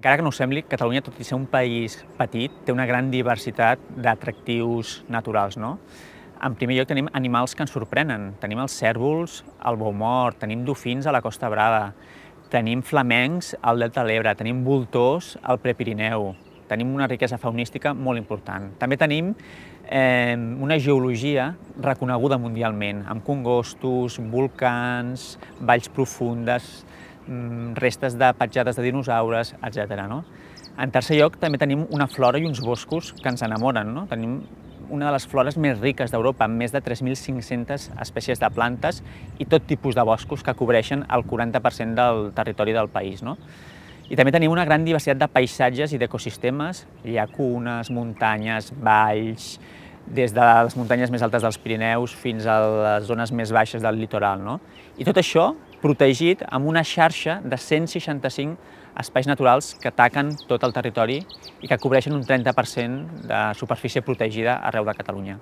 Encara que no ho sembli, Catalunya, tot i ser un país petit, té una gran diversitat d'atractius naturals, no? En primer lloc tenim animals que ens sorprenen. Tenim els cérvols al bou mort, tenim dofins a la Costa Brava, tenim flamencs al Delta de l'Ebre, tenim voltors al Prepirineu, tenim una riquesa faunística molt important. També tenim una geologia reconeguda mundialment, amb congostos, volcans, valls profundes, restes de petjades de dinosaures, etc. En tercer lloc, també tenim una flora i uns boscos que ens enamoren. Tenim una de les flores més riques d'Europa, amb més de 3.500 espècies de plantes i tot tipus de boscos que cobreixen el 40% del territori del país. I també tenim una gran diversitat de paisatges i d'ecosistemes, llacunes, muntanyes, valls, des de les muntanyes més altes dels Pirineus fins a les zones més baixes del litoral. I tot això protegit amb una xarxa de 165 espais naturals que taquen tot el territori i que cobreixen un 30% de superfície protegida arreu de Catalunya.